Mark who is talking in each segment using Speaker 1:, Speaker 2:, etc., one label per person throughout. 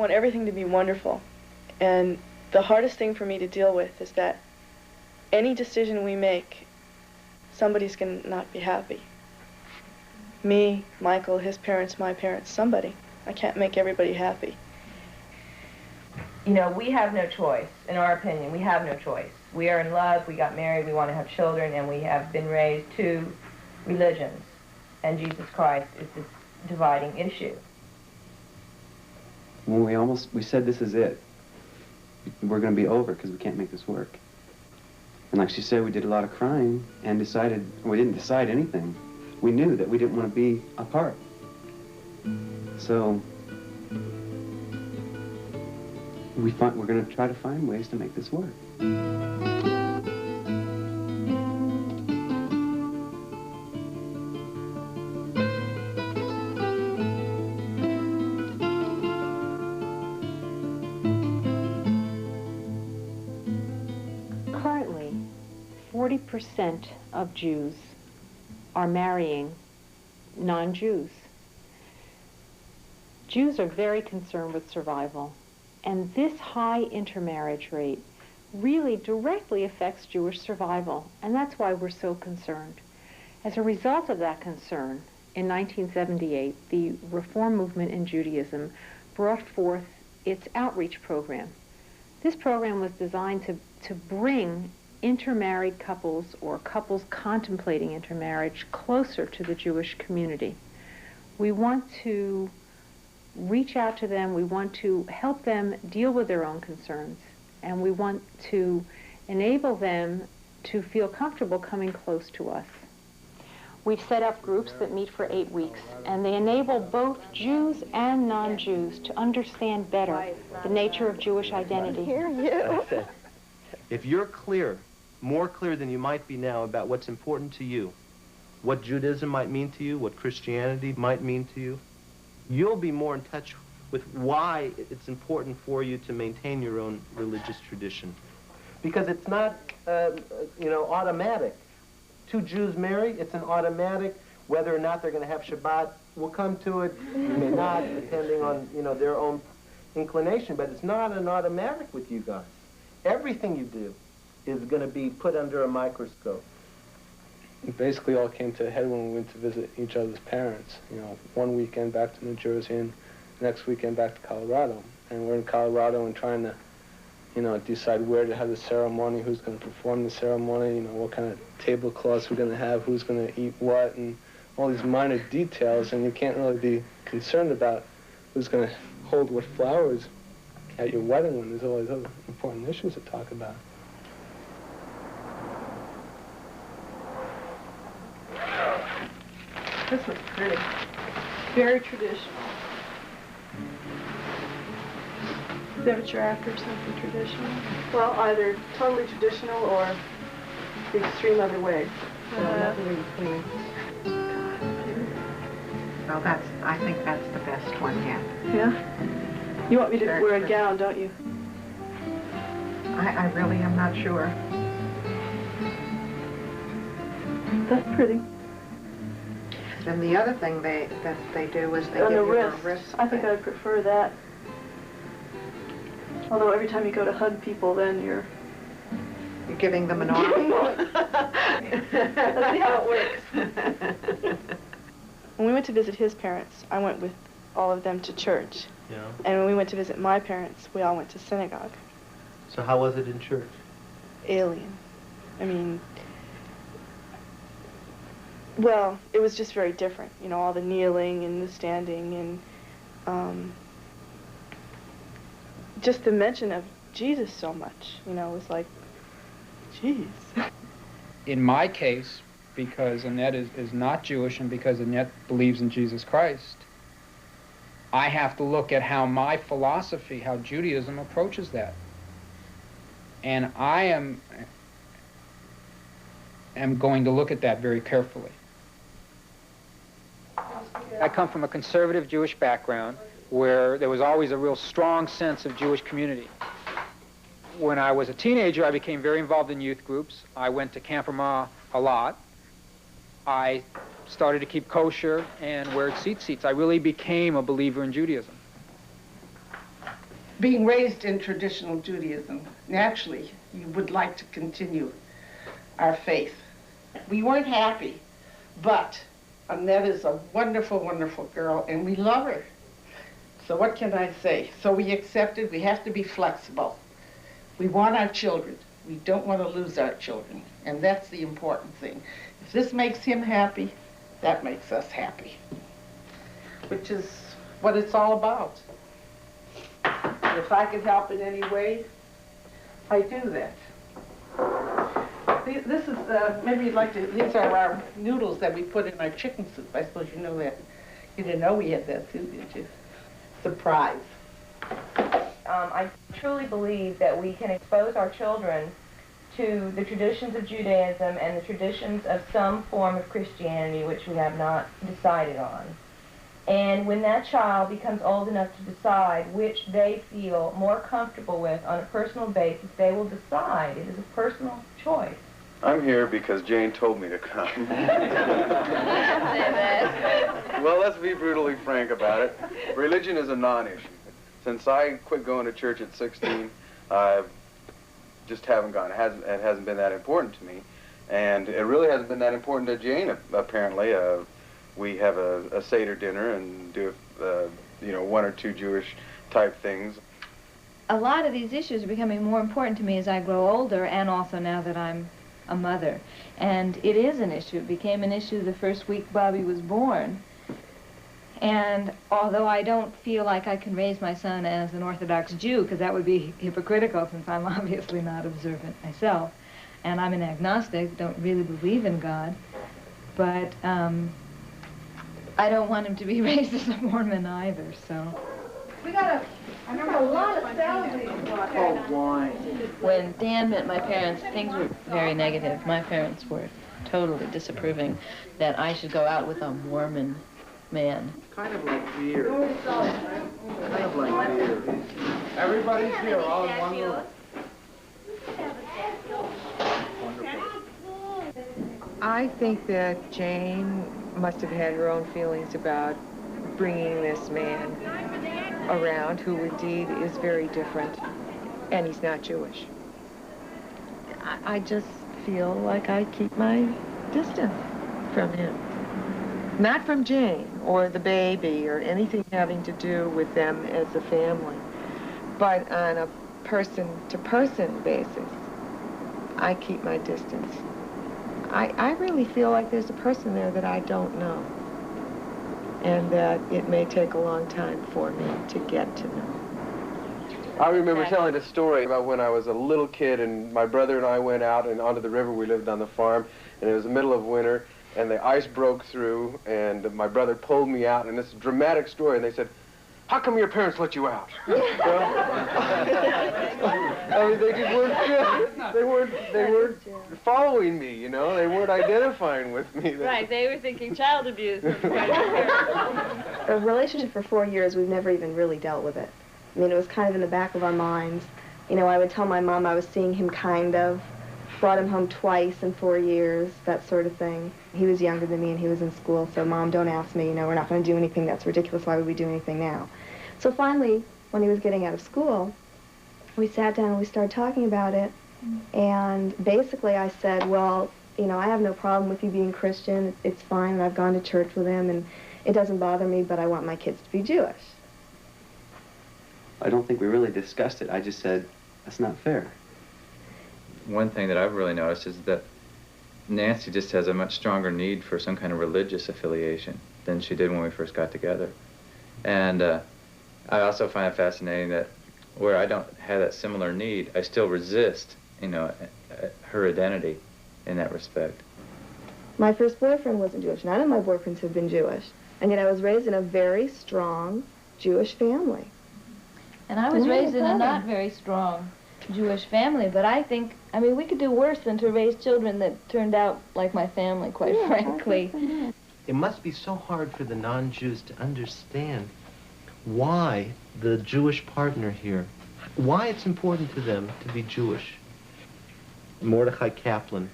Speaker 1: want everything to be wonderful. And the hardest thing for me to deal with is that any decision we make, somebody's going to not be happy. Me, Michael, his parents, my parents, somebody. I can't make everybody happy.
Speaker 2: You know, we have no choice, in our opinion. We have no choice. We are in love, we got married, we want to have children, and we have been raised two religions. And Jesus Christ is the dividing issue.
Speaker 3: When we said this is it. We're going to be over because we can't make this work. And like she said, we did a lot of crying and decided, we didn't decide anything. We knew that we didn't want to be apart. So we're going to try to find ways to make this work.
Speaker 4: Currently, 40% of Jews are marrying non-Jews. Jews are very concerned with survival, and this high intermarriage rate really directly affects Jewish survival, and that's why we're so concerned. As a result of that concern, in 1978, the Reform movement in Judaism brought forth its outreach program. This program was designed to bring intermarried couples or couples contemplating intermarriage closer to the Jewish community. We want to reach out to them, we want to help them deal with their own concerns, and we want to enable them to feel comfortable coming close to us. We've set up groups that meet for 8 weeks, and they enable both Jews and non-Jews to understand better the nature of Jewish identity.
Speaker 5: Hear you.
Speaker 6: If you're clear, more clear than you might be now about what's important to you, what Judaism might mean to you, what Christianity might mean to you, you'll be more in touch with why it's important for you to maintain your own religious tradition. Because it's not, automatic. Two Jews marry, it's an automatic. Whether or not they're going to have Shabbat, we'll come to it. We may not, depending on, their own inclination. But it's not an automatic with you guys. Everything you do is going to be put under a microscope.
Speaker 7: It basically all came to a head when we went to visit each other's parents. One weekend back to New Jersey and next weekend back to Colorado. And we're in Colorado and trying to, decide where to have the ceremony, who's going to perform the ceremony, what kind of tablecloths we're going to have, who's going to eat what, and all these minor details. And you can't really be concerned about who's going to hold what flowers at your wedding when there's all these other important issues to talk about.
Speaker 1: This looks pretty. Very traditional. Is that what you're after, something traditional? Well, either totally traditional or the extreme other way. Nothing in between.
Speaker 5: Well, I think that's the best one yet.
Speaker 1: Yeah? You want me to wear a gown, don't you?
Speaker 5: I really am not sure.
Speaker 1: That's pretty.
Speaker 5: And the other thing that they do is they give you a wrist.
Speaker 1: I think I'd prefer that. Although every time you go to hug people, then you're
Speaker 5: giving them an arm.
Speaker 1: Let's see how it works. When we went to visit his parents, I went with all of them to church.
Speaker 6: Yeah.
Speaker 1: And when we went to visit my parents, we all went to synagogue.
Speaker 6: So how was it in church?
Speaker 1: Alien. I mean, well, it was just very different. All the kneeling and the standing and just the mention of Jesus so much, it was like, geez.
Speaker 8: In my case, because Annette is not Jewish and because Annette believes in Jesus Christ, I have to look at how my philosophy, how Judaism approaches that. And I am going to look at that very carefully. I come from a conservative Jewish background where there was always a real strong sense of Jewish community. When I was a teenager, I became very involved in youth groups. I went to Camp Ramah a lot. I started to keep kosher and wear tzitzits. I really became a believer in Judaism.
Speaker 9: being raised in traditional Judaism, naturally, you would like to continue our faith. We weren't happy, but Annette is a wonderful, wonderful girl, and we love her. So what can I say? So we accepted. We have to be flexible. We want our children. We don't want to lose our children, and that's the important thing. If this makes him happy, that makes us happy, which is what it's all about. And if I could help in any way, I do that. This is, maybe you'd like to, these are our noodles that we put in our chicken soup. I suppose you know that. You didn't know we had that too, did you? Surprise.
Speaker 2: I truly believe that we can expose our children to the traditions of Judaism and the traditions of some form of Christianity which we have not decided on. And when that child becomes old enough to decide which they feel more comfortable with on a personal basis, they will decide. It is a personal choice.
Speaker 10: I'm here because Jane told me to come. Well, let's be brutally frank about it. Religion is a non-issue. Since I quit going to church at 16, I just haven't gone. It hasn't been that important to me. And it really hasn't been that important to Jane, apparently. We have a Seder dinner and do, you know, one or two Jewish type things.
Speaker 11: A lot of these issues are becoming more important to me as I grow older, and also now that I'm a mother. And it is an issue. It became an issue the first week Bobby was born. And although I don't feel like I can raise my son as an Orthodox Jew, because that would be hypocritical since I'm obviously not observant myself, and I'm an agnostic, don't really believe in God, but I don't want him to be raised as a Mormon either, so.
Speaker 9: We got a lot of salad.
Speaker 11: Oh, why? When Dan met my parents, things were very negative. My parents were totally disapproving that I should go out with a Mormon man.
Speaker 10: Kind of like beer. Kind of like beer. Everybody's here, all in one room.
Speaker 12: I think that Jane must have had her own feelings about bringing this man around, who indeed is very different, and he's not Jewish. I just feel like I keep my distance from him. Not from Jane or the baby or anything having to do with them as a family, but on a person-to-person basis, I keep my distance. I really feel like there's a person there that I don't know, and that it may take a long time for me to get to know.
Speaker 10: I remember telling a story about when I was a little kid and my brother and I went out and onto the river. We lived on the farm, and it was the middle of winter, and the ice broke through, and my brother pulled me out, and it's a dramatic story, and they said, "How come your parents let you out?" Well, I mean, they just weren't they weren't following me, you know. They weren't identifying with me.
Speaker 11: Right, they were thinking child abuse.
Speaker 1: A relationship for 4 years, we've never even really dealt with it. I mean, it was kind of in the back of our minds. You know, I would tell my mom I was seeing him kind of, brought him home twice in 4 years, that sort of thing. He was younger than me and he was in school, so Mom, don't ask me, you know, we're not going to do anything that's ridiculous. Why would we do anything now? So finally, when he was getting out of school, we sat down and we started talking about it. And basically I said, well, you know, I have no problem with you being Christian. It's fine, and I've gone to church with him, and it doesn't bother me, but I want my kids to be Jewish.
Speaker 3: I don't think we really discussed it. I just said, that's not fair.
Speaker 13: One thing that I've really noticed is that Nancy just has a much stronger need for some kind of religious affiliation than she did when we first got together. And I also find it fascinating that where I don't have that similar need, I still resist, you know, her identity in that respect.
Speaker 1: My first boyfriend wasn't Jewish. None of my boyfriends have been Jewish. And yet I was raised in a very strong Jewish family.
Speaker 11: And I was raised in a not very strong Jewish family, but I think, I mean, we could do worse than to raise children that turned out like my family, quite frankly.
Speaker 6: It must be so hard for the non-Jews to understand why the Jewish partner here, why it's important to them to be Jewish. Mordechai Kaplan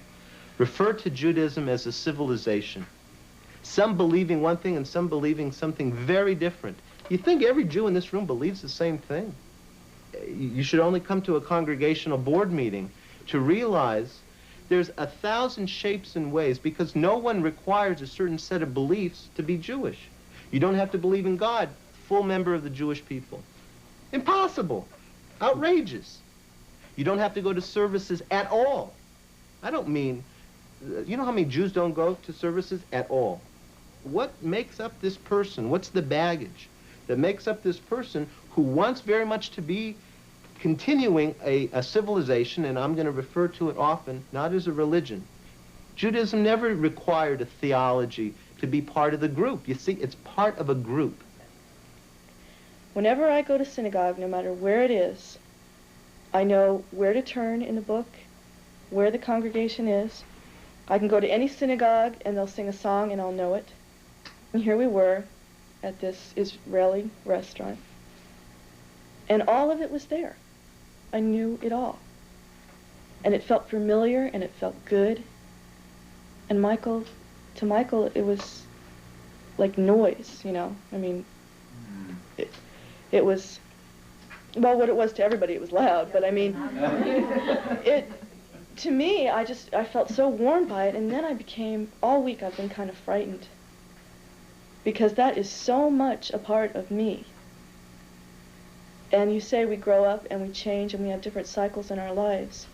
Speaker 6: referred to Judaism as a civilization. Some believing one thing and some believing something very different. You think every Jew in this room believes the same thing? you should only come to a congregational board meeting to realize there's 1,000 shapes and ways, because no one requires a certain set of beliefs to be Jewish. You don't have to believe in God, full member of the Jewish people. Impossible. Outrageous. You don't have to go to services at all. I don't mean, you know how many Jews don't go to services at all? What makes up this person? What's the baggage that makes up this person who wants very much to be continuing a civilization, and I'm going to refer to it often, not as a religion. Judaism never required a theology to be part of the group. You see, it's part of a group.
Speaker 1: Whenever I go to synagogue, no matter where it is, I know where to turn in the book, where the congregation is. I can go to any synagogue and they'll sing a song and I'll know it. And here we were at this Israeli restaurant, and all of it was there. I knew it all. And it felt familiar and it felt good. And to Michael, it was like noise, you know? I mean, it was, well, what it was to everybody, it was loud, but I mean, to me, I felt so warmed by it, and then all week I've been kind of frightened, because that is so much a part of me. And you say we grow up and we change and we have different cycles in our lives.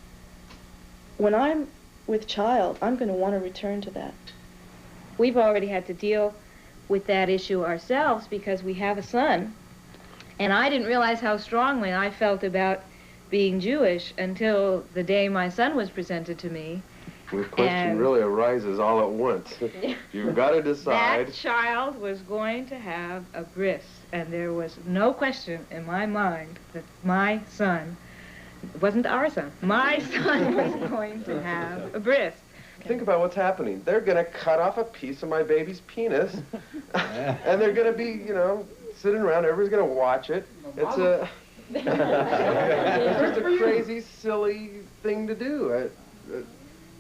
Speaker 1: When I'm with child, I'm going to want to return to that.
Speaker 11: We've already had to deal with that issue ourselves because we have a son. And I didn't realize how strongly I felt about being Jewish until the day my son was presented to me.
Speaker 14: The question really arises all at once. You've got to decide.
Speaker 11: That child was going to have a bris, and there was no question in my mind that my son, it wasn't our son, my son was going to have a bris.
Speaker 14: Think about what's happening. They're going to cut off a piece of my baby's penis, and they're going to be, you know, sitting around. Everybody's going to watch it. It's a, it's just a crazy, silly thing to do.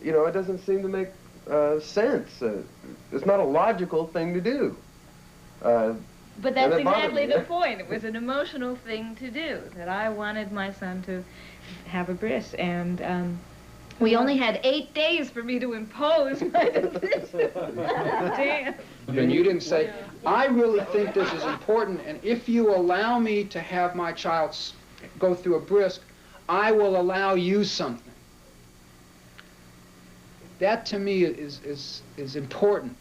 Speaker 14: You know, it doesn't seem to make sense. It's not a logical thing to do.
Speaker 11: But that's exactly the point. It was an emotional thing to do, that I wanted my son to have a bris. And we only had 8 days for me to impose my decision. Damn.
Speaker 8: And you didn't say, I really think this is important, and if you allow me to have my child go through a bris, I will allow you something. That to me is important.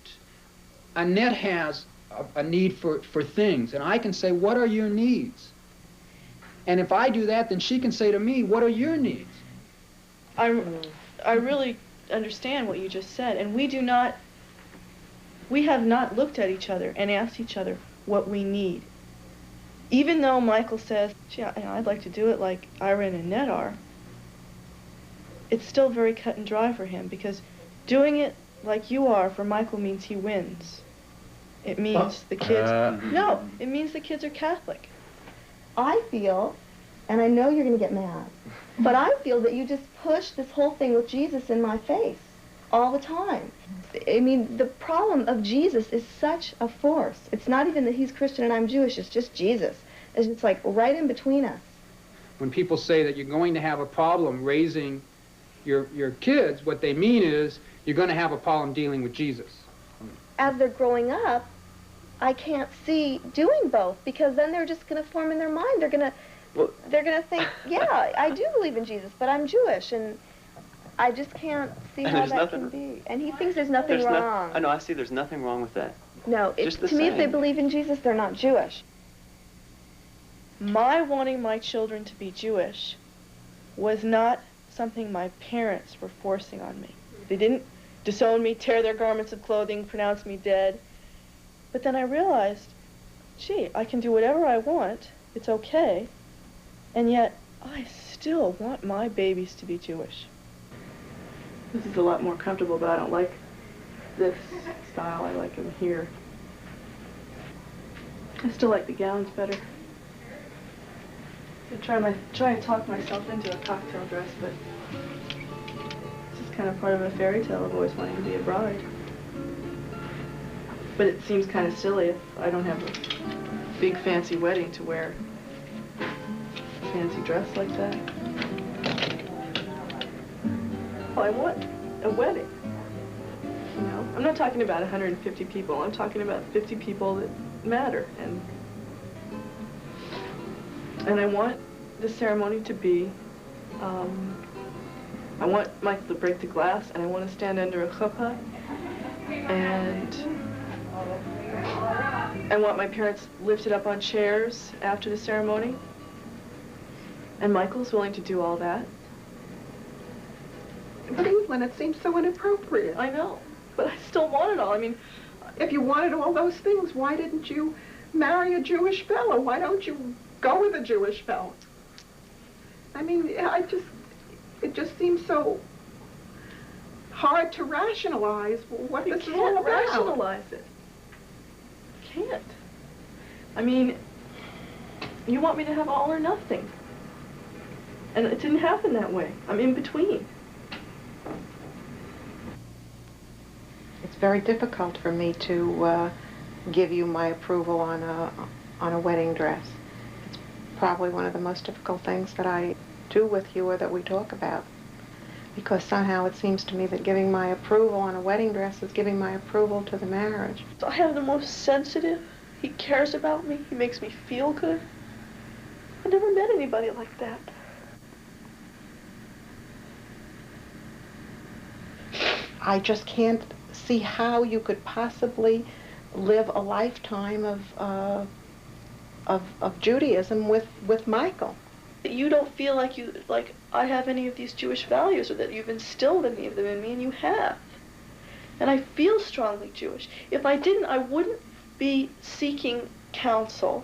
Speaker 8: Annette has a need for things, and I can say, what are your needs? And if I do that, then she can say to me, what are your needs?
Speaker 1: I really understand what you just said, and we have not looked at each other and asked each other what we need. Even though Michael says, gee, I'd like to do it like Ira and Annette are, it's still very cut and dry for him, because doing it like you are for Michael means he wins. It means the kids, no, it means the kids are Catholic.
Speaker 15: I feel, and I know you're going to get mad, but I feel that you just push this whole thing with Jesus in my face all the time. I mean, the problem of Jesus is such a force. It's not even that he's Christian and I'm Jewish, it's just Jesus. It's just like right in between us.
Speaker 8: When people say that you're going to have a problem raising your kids, what they mean is you're going to have a problem dealing with Jesus.
Speaker 15: As they're growing up, I can't see doing both, because then they're just going to form in their mind. They're going to think, yeah, I do believe in Jesus, but I'm Jewish, and I just can't see how that can be. And he thinks there's nothing wrong.
Speaker 3: I know, I see there's nothing wrong with that.
Speaker 15: No, to me, if they believe in Jesus, they're not Jewish.
Speaker 1: My wanting my children to be Jewish was not something my parents were forcing on me. They didn't disown me, tear their garments of clothing, pronounce me dead. But then I realized, gee, I can do whatever I want, it's okay, and yet I still want my babies to be Jewish. This is a lot more comfortable, but I don't like this style. I like them here. I still like the gowns better. I try to talk myself into a cocktail dress, but it's just kind of part of a fairy tale of always wanting to be a bride. But it seems kind of silly if I don't have a big fancy wedding to wear. fancy dress like that. Well, I want a wedding. You know, I'm not talking about 150 people. I'm talking about 50 people that matter, and I want the ceremony to be. I want Michael to break the glass, and I want to stand under a chuppah, and I want my parents lifted up on chairs after the ceremony. And Michael's willing to do all that.
Speaker 9: But Evelyn, it seems so inappropriate.
Speaker 1: I know, but I still want it all. I mean,
Speaker 9: if you wanted all those things, why didn't you marry a Jewish fellow? Why don't you go with a Jewish fellow? I mean, it just seems so hard to rationalize what this is all about.
Speaker 1: You can't rationalize it. You can't. I mean, you want me to have all or nothing. And it didn't happen that way. I'm in between.
Speaker 5: It's very difficult for me to give you my approval on a wedding dress. It's probably one of the most difficult things that I do with you or that we talk about. Because somehow it seems to me that giving my approval on a wedding dress is giving my approval to the marriage.
Speaker 1: I have the most sensitive. He cares about me. He makes me feel good. I never met anybody like that.
Speaker 5: I just can't see how you could possibly live a lifetime of Judaism with Michael.
Speaker 1: You don't feel like I have any of these Jewish values, or that you've instilled any of them in me, and you have. And I feel strongly Jewish. If I didn't, I wouldn't be seeking counsel.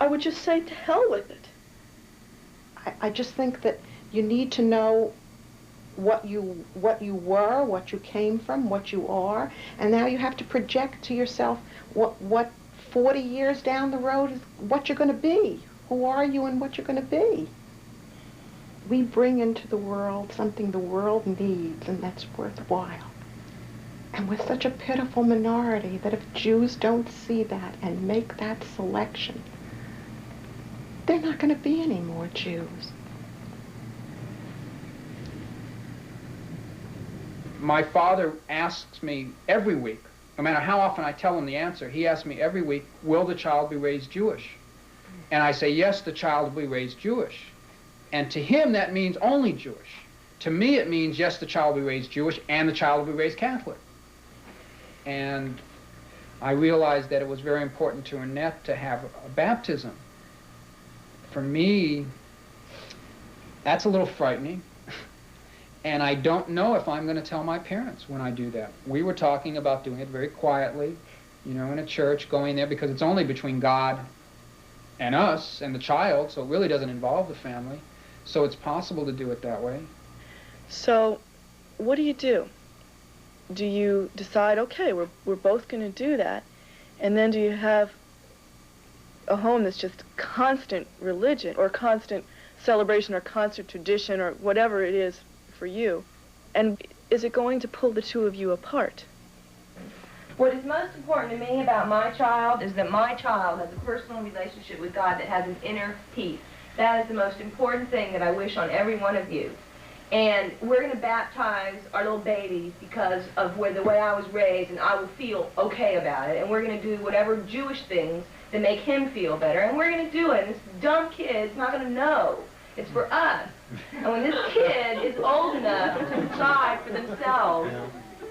Speaker 1: I would just say, to hell with it.
Speaker 5: I just think that you need to know what you were, what you came from, what you are, and now you have to project to yourself what 40 years down the road is what you're going to be. Who are you and what you're going to be? We bring into the world something the world needs, and that's worthwhile. And we're such a pitiful minority that if Jews don't see that and make that selection, they're not going to be any more Jews.
Speaker 8: My father asks me every week, no matter how often I tell him the answer, he asks me every week, will the child be raised Jewish? And I say, yes, the child will be raised Jewish. And to him, that means only Jewish. To me, it means, yes, the child will be raised Jewish, and the child will be raised Catholic. And I realized that it was very important to Annette to have a baptism. For me, that's a little frightening. And I don't know if I'm going to tell my parents when I do that. We were talking about doing it very quietly, you know, in a church, going there, because it's only between God and us and the child, so it really doesn't involve the family. So it's possible to do it that way.
Speaker 1: So what do? Do you decide, okay, we're both going to do that, and then do you have a home that's just constant religion or constant celebration or constant tradition or whatever it is for you? And is it going to pull the two of you apart?
Speaker 2: What is most important to me about my child is that my child has a personal relationship with God that has an inner peace. That is the most important thing that I wish on every one of you. And we're going to baptize our little babies because of the way I was raised, and I will feel okay about it. And we're going to do whatever Jewish things that make him feel better. And we're going to do it. And this dumb kid's not going to know. It's for us. And when this kid is old enough to decide for themselves,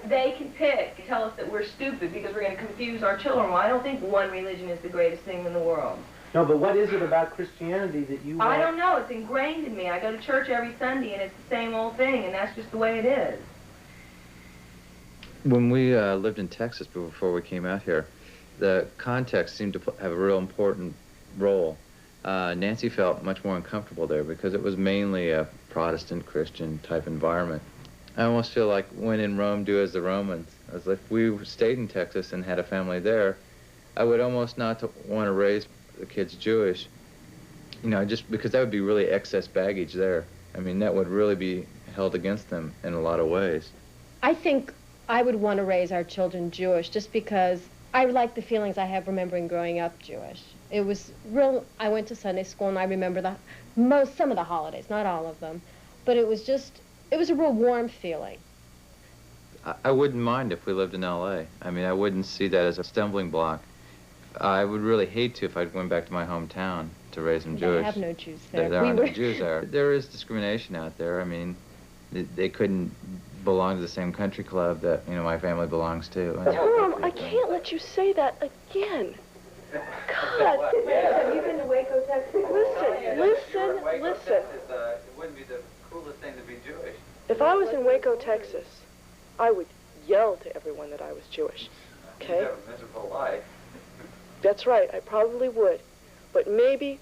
Speaker 2: they can pick, tell us that we're stupid because we're going to confuse our children. Well, I don't think one religion is the greatest thing in the world.
Speaker 6: No, but what is it about Christianity that you want?
Speaker 2: I don't know. It's ingrained in me. I go to church every Sunday, and it's the same old thing, and that's just the way it is.
Speaker 13: When we lived in Texas before we came out here, the context seemed to have a real important role. Nancy felt much more uncomfortable there because it was mainly a Protestant Christian type environment. I almost feel like when in Rome, do as the Romans. As if we stayed in Texas and had a family there, I would almost not want to raise the kids Jewish, you know, just because that would be really excess baggage there. I mean, that would really be held against them in a lot of ways.
Speaker 16: I think I would want to raise our children Jewish just because I like the feelings I have remembering growing up Jewish. It was real. I went to Sunday school, and I remember some of the holidays, not all of them, but it was a real warm feeling.
Speaker 13: I wouldn't mind if we lived in L.A. I mean, I wouldn't see that as a stumbling block. I would really hate to if I went back to my hometown to raise them Jewish.
Speaker 16: They have no Jews there.
Speaker 13: There are no Jews there. There is discrimination out there. I mean, they couldn't belong to the same country club that, you know, my family belongs to.
Speaker 1: Tom, I can't let you say that again. God.
Speaker 2: Have you been to Waco, Texas?
Speaker 1: Listen.
Speaker 13: It wouldn't be the coolest thing to be Jewish.
Speaker 1: If I was in Waco, Texas, I would yell to everyone that I was Jewish. Okay?
Speaker 13: You have a miserable life.
Speaker 1: That's right, I probably would. But maybe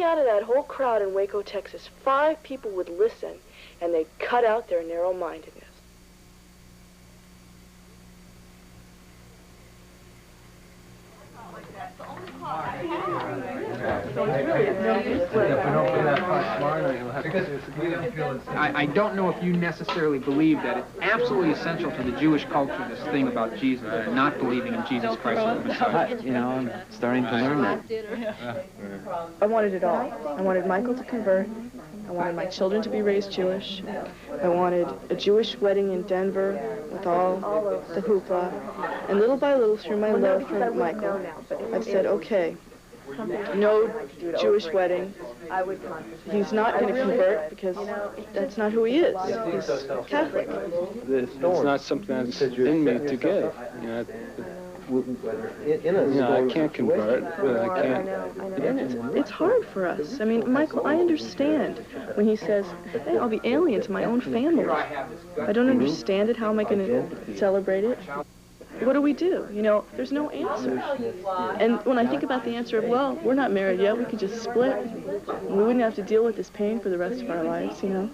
Speaker 1: out of that whole crowd in Waco, Texas, 5 people would listen, and they'd cut out their narrow-mindedness.
Speaker 8: I don't know if you necessarily believe that it's absolutely essential to the Jewish culture, this thing about Jesus, and not believing in Jesus Christ as the Messiah.
Speaker 3: You know, I'm starting to learn that.
Speaker 1: I wanted it all. I wanted Michael to convert. I wanted my children to be raised Jewish. I wanted a Jewish wedding in Denver with all the hoopla. And little by little, through my love for Michael, I've said, okay, no Jewish wedding. He's not going to convert because that's not who he is. He's Catholic.
Speaker 7: It's not something that's in me to give. I can't convert, but I can't.
Speaker 1: And it's hard for us. I mean, Michael, I understand when he says, hey, I'll be alien to my own family. I don't understand it. How am I going to celebrate it? What do we do? You know, there's no answer. And when I think about the answer of, well, we're not married yet, we could just split. We wouldn't have to deal with this pain for the rest of our lives, you know?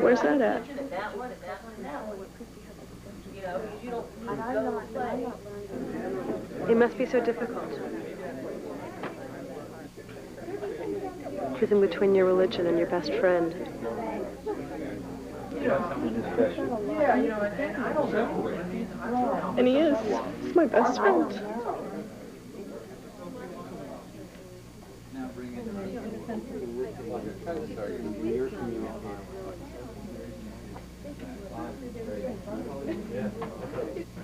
Speaker 1: Where's that at?
Speaker 17: It must be so difficult. Choosing between your religion and your best friend.
Speaker 1: And he is. He's my best friend.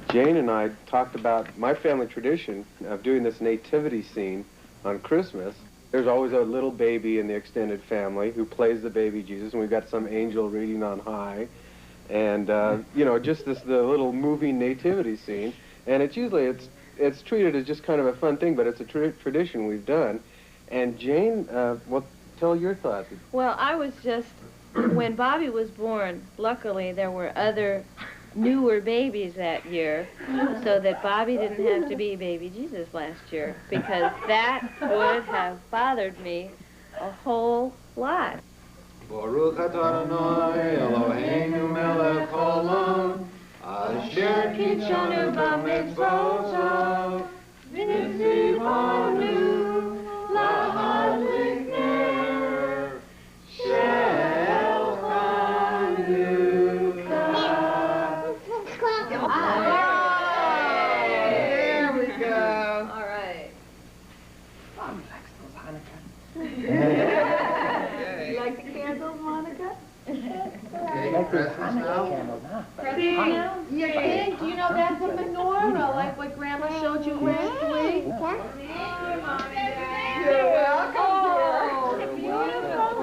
Speaker 14: Jane and I talked about my family tradition of doing this nativity scene on Christmas. There's always a little baby in the extended family who plays the baby Jesus, and we've got some angel reading on high. And, you know, just the little moving nativity scene. And it's usually, it's treated as just kind of a fun thing, but it's a tradition we've done. And Jane, well, tell your thoughts.
Speaker 11: Well, I was just, when Bobby was born, luckily there were other newer babies that year, so that Bobby didn't have to be baby Jesus last year, because that would have bothered me a whole lot.
Speaker 18: Baruch atah Adonai Eloheinu melech haolam, asher kitshanu b'mitzvotav, v'tzivanu lahadlik ner shel
Speaker 9: There we go.
Speaker 2: All right.
Speaker 9: Mom likes those Hanukkah.
Speaker 2: You like the candles, Monica?
Speaker 9: You think? Do you know that's a menorah, like what Grandma showed you last week? You're welcome. Oh, beautiful.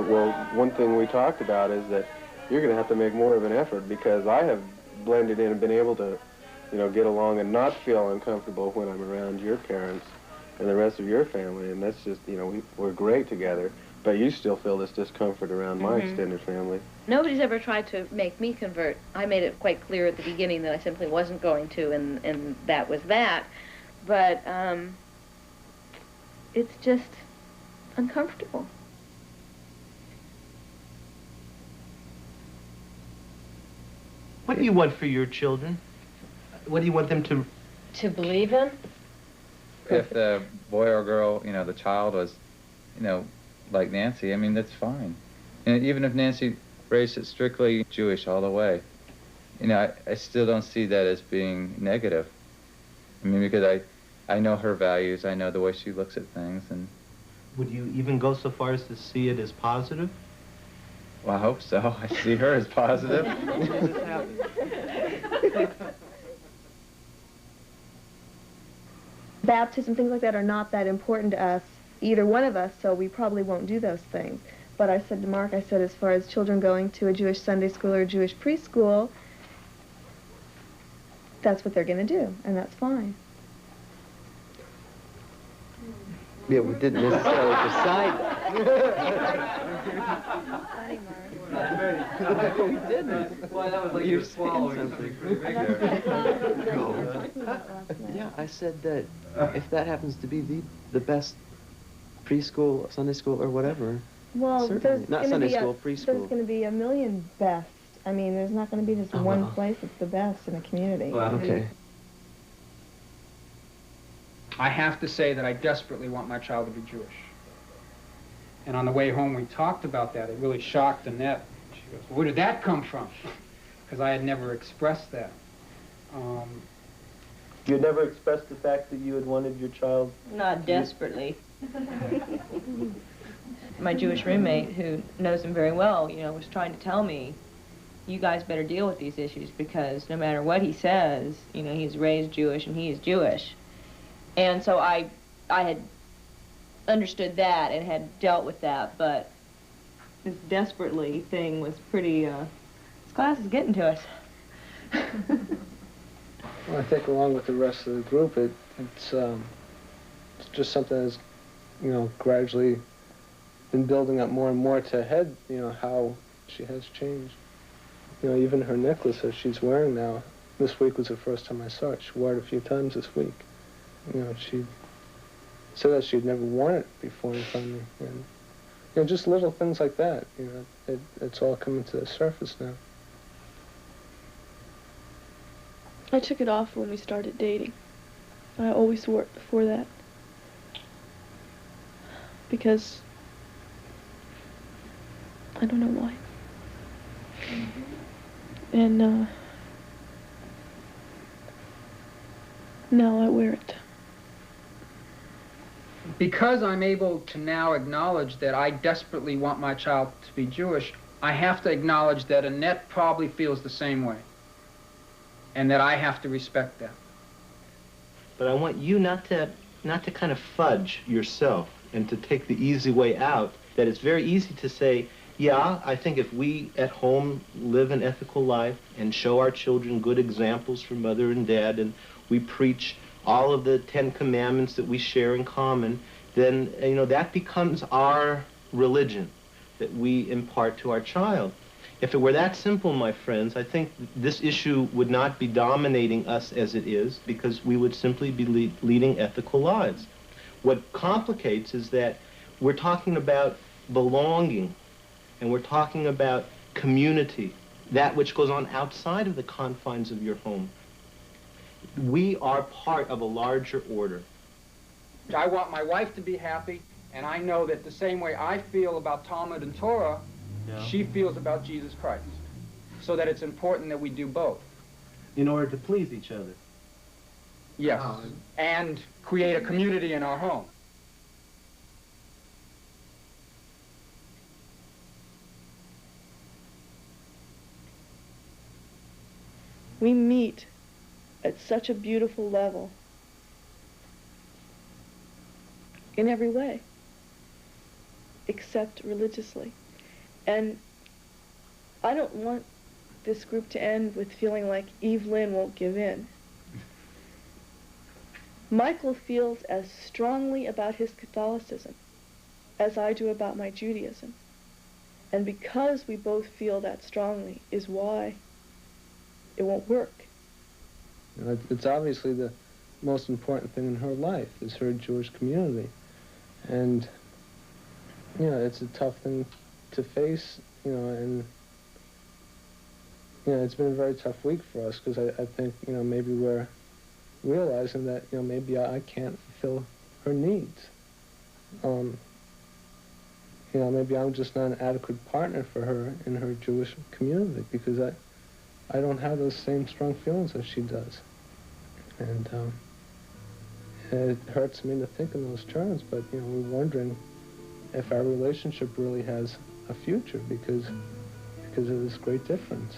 Speaker 14: Well, one thing we talked about is that you're going to have to make more of an effort, because I have blended in and been able to, you know, get along and not feel uncomfortable when I'm around your parents and the rest of your family, and that's just, you know, we're great together, but you still feel this discomfort around my extended family.
Speaker 11: Nobody's ever tried to make me convert. I made it quite clear at the beginning that I simply wasn't going to, and that was that. But it's just uncomfortable.
Speaker 6: What do you want for your children? What do you want them to...
Speaker 16: To believe in?
Speaker 13: If the boy or girl, you know, the child was, you know, like Nancy, I mean, that's fine. And even if Nancy raised it strictly Jewish all the way, you know, I still don't see that as being negative. I mean, because I know her values, I know the way she looks at things, and...
Speaker 6: Would you even go so far as to see it as positive?
Speaker 13: Well, I hope so. I see her as positive.
Speaker 15: Baptism, things like that are not that important to us, either one of us, so we probably won't do those things. But I said to Mark, I said, as far as children going to a Jewish Sunday school or a Jewish preschool, that's what they're going to do, and that's fine.
Speaker 3: Yeah, we didn't necessarily decide that. We didn't.
Speaker 13: Well, that was like
Speaker 3: You're
Speaker 13: you're swallowing something pretty big there.
Speaker 3: Yeah, I said that if that happens to be the best preschool, Sunday school, or whatever,
Speaker 15: Well,
Speaker 3: certainly. Not Sunday school,
Speaker 15: There's
Speaker 3: preschool.
Speaker 15: going to be a million best. I mean, there's not going to be just one place that's the best in a community.
Speaker 3: Well, okay.
Speaker 8: I have to say that I desperately want my child to be Jewish. And on the way home, we talked about that. It really shocked Annette. She goes, "Where did that come from?" Because I had never expressed that.
Speaker 6: You had never expressed the fact that you had wanted your child...
Speaker 2: Not desperately. My Jewish roommate, who knows him very well, you know, was trying to tell me, you guys better deal with these issues because no matter what he says, you know, he's raised Jewish and he is Jewish. And so I had understood that and had dealt with that, but this desperately thing was pretty, this class is getting to us.
Speaker 7: Well, I think along with the rest of the group, it's just something that's, you know, gradually been building up more and more to head, you know, how she has changed. You know, even her necklace that she's wearing now, this week was the first time I saw it. She wore it a few times this week. You know, she said that she'd never worn it before in front of me. And, you know, just little things like that, you know, it's all coming to the surface now.
Speaker 1: I took it off when we started dating. I always wore it before that. Because I don't know why. And now I wear it.
Speaker 8: Because I'm able to now acknowledge that I desperately want my child to be Jewish, I have to acknowledge that Annette probably feels the same way. And that I have to respect that.
Speaker 6: But I want you not to kind of fudge yourself and to take the easy way out, that it's very easy to say, yeah, I think if we at home live an ethical life and show our children good examples from mother and dad, and we preach all of the 10 commandments that we share in common, then, you know, that becomes our religion that we impart to our child. If it were that simple, my friends, I think this issue would not be dominating us as it is, because we would simply be leading ethical lives. What complicates is that we're talking about belonging, and we're talking about community, that which goes on outside of the confines of your home. We are part of a larger order.
Speaker 8: I want my wife to be happy, and I know that the same way I feel about Talmud and Torah, she feels about Jesus Christ. So that it's important that we do both.
Speaker 6: In order to please each other.
Speaker 8: Yes, and create a community in our home.
Speaker 1: We meet at such a beautiful level in every way, except religiously. And I don't want this group to end with feeling like Evelyn won't give in. Michael feels as strongly about his Catholicism as I do about my Judaism. And because we both feel that strongly is why it won't work.
Speaker 7: You know, it's obviously the most important thing in her life is her Jewish community. And, you know, it's a tough thing to face, you know, and you know, it's been a very tough week for us because I think, you know, maybe we're realizing that, you know, maybe I can't fulfill her needs. You know, maybe I'm just not an adequate partner for her in her Jewish community because I don't have those same strong feelings as she does. And it hurts me to think in those terms, but, you know, we're wondering if our relationship really has a future because of this great difference.